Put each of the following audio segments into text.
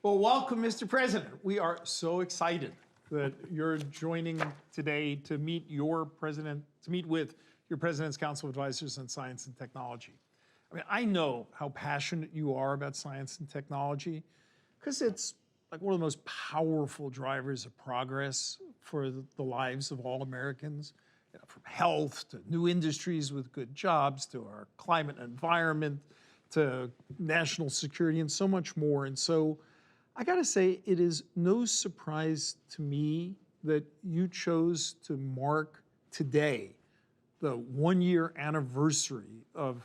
Well, welcome, Mr. President. We are so excited that you're joining today to meet with your President's Council of Advisors on Science and Technology. I mean, I know how passionate you are about science and technology because it's like one of the most powerful drivers of progress for the lives of all Americans, from health to new industries with good jobs to our climate and environment to national security and so much more. And so I gotta say, it is no surprise to me that you chose to mark today the 1-year anniversary of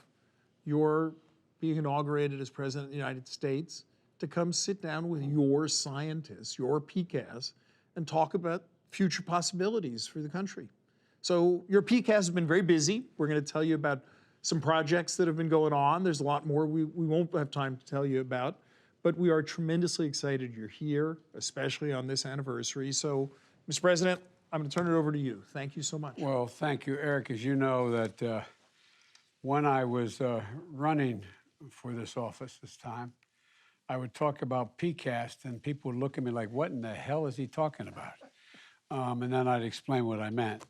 your being inaugurated as President of the United States to come sit down with your scientists, your PCAS, and talk about future possibilities for the country. So your PCAS has been very busy. We're gonna tell you about some projects that have been going on. There's a lot more we won't have time to tell you about, but we are tremendously excited you're here, especially on this anniversary. So, Mr. President, I'm going to turn it over to you. Thank you so much. Well, thank you, Eric. As you know, that when I was running for this office this time, I would talk about PCAST, and people would look at me like, what in the hell is he talking about? And then I'd explain what I meant.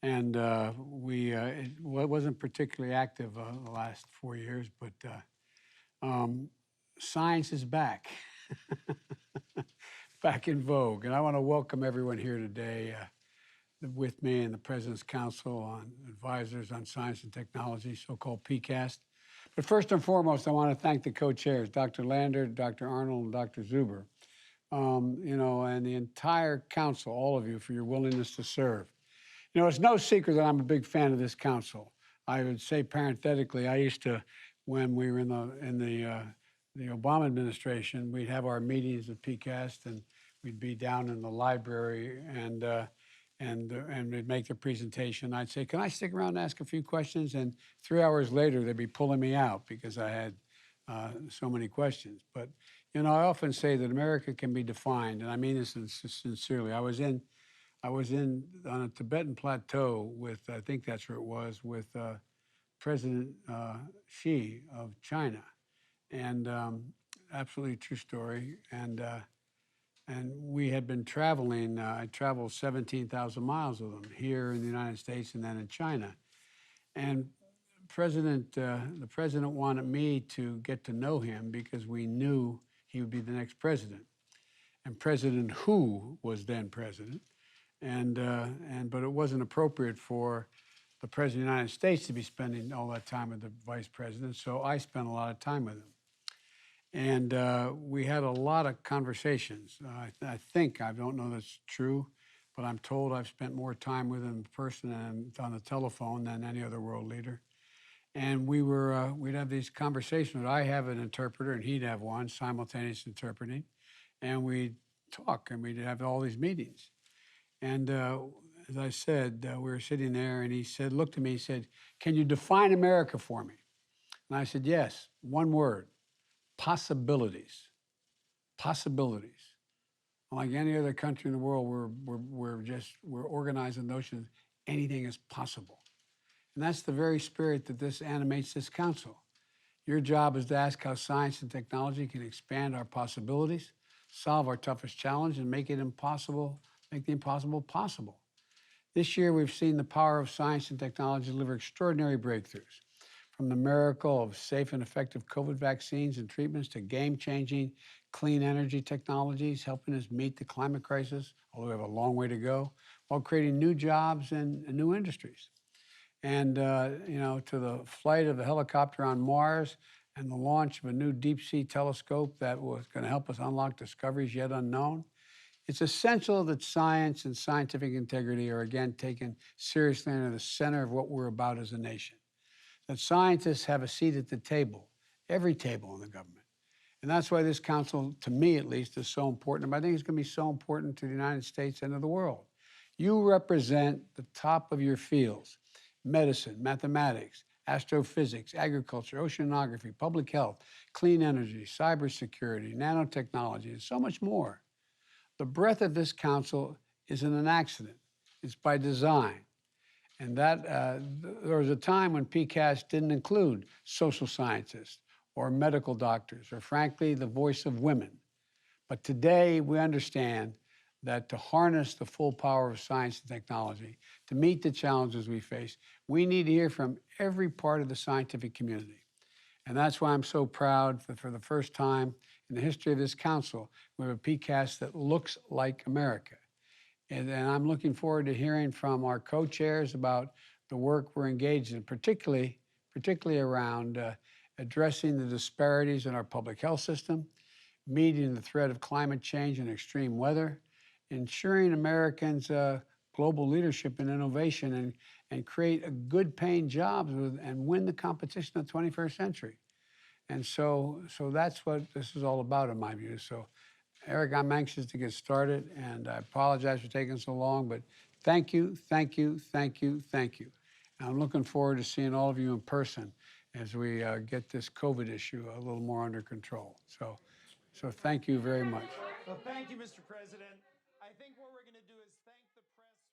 And it wasn't particularly active the last 4 years, but science is back, back in vogue. And I want to welcome everyone here today with me in the President's Council on Advisors on Science and Technology, so-called PCAST. But first and foremost, I want to thank the co-chairs, Dr. Lander, Dr. Arnold, and Dr. Zuber, and the entire council, all of you, for your willingness to serve. You know, it's no secret that I'm a big fan of this council. I would say parenthetically, I used to, when we were in the Obama administration, we'd have our meetings at PCAST, and we'd be down in the library, and we'd make the presentation. I'd say, "Can I stick around and ask a few questions?" And 3 hours later, they'd be pulling me out because I had so many questions. But you know, I often say that America can be defined, and I mean this sincerely. I was on a Tibetan plateau with, I think that's where it was, with President Xi of China. And absolutely true story. And we had been traveling. I traveled 17,000 miles with him here in the United States and then in China. And the president wanted me to get to know him because we knew he would be the next president. And President Hu was then president. But it wasn't appropriate for the President of the United States to be spending all that time with the Vice President, so I spent a lot of time with him. And we had a lot of conversations. I think, I don't know that's true, but I'm told I've spent more time with him in person and on the telephone than any other world leader. And we'd have these conversations. I'd have an interpreter and he'd have one, simultaneous interpreting. And we'd talk and we'd have all these meetings. And as I said, we were sitting there and he said, looked at me, he said, "Can you define America for me?" And I said, "Yes, one word, possibilities. Possibilities." Like any other country in the world, we're organized in the notion that anything is possible. And that's the very spirit that this animates this council. Your job is to ask how science and technology can expand our possibilities, solve our toughest challenge, and make the impossible possible. This year, we've seen the power of science and technology deliver extraordinary breakthroughs, from the miracle of safe and effective COVID vaccines and treatments to game-changing clean energy technologies, helping us meet the climate crisis, although we have a long way to go, while creating new jobs and new industries. And, to the flight of the helicopter on Mars and the launch of a new deep-sea telescope that was going to help us unlock discoveries yet unknown. It's essential that science and scientific integrity are again taken seriously and are the center of what we're about as a nation. That scientists have a seat at the table, every table in the government. And that's why this council, to me at least, is so important. But I think it's going to be so important to the United States and to the world. You represent the top of your fields: medicine, mathematics, astrophysics, agriculture, oceanography, public health, clean energy, cybersecurity, nanotechnology, and so much more. The breadth of this council isn't an accident. It's by design. And that there was a time when PCAST didn't include social scientists or medical doctors or, frankly, the voice of women. But today we understand that to harness the full power of science and technology, to meet the challenges we face, we need to hear from every part of the scientific community. And that's why I'm so proud that for the first time in the history of this council, we have a PCAST that looks like America. And I'm looking forward to hearing from our co-chairs about the work we're engaged in, particularly around addressing the disparities in our public health system, meeting the threat of climate change and extreme weather, ensuring Americans' global leadership and innovation, and create a good paying jobs and win the competition of the 21st century. And so that's what this is all about in my view. So Eric, I'm anxious to get started, and I apologize for taking so long, but thank you, thank you, thank you, thank you. And I'm looking forward to seeing all of you in person as we get this COVID issue a little more under control. So thank you very much. Well, thank you, Mr. President. I think what we're going to do is thank the press.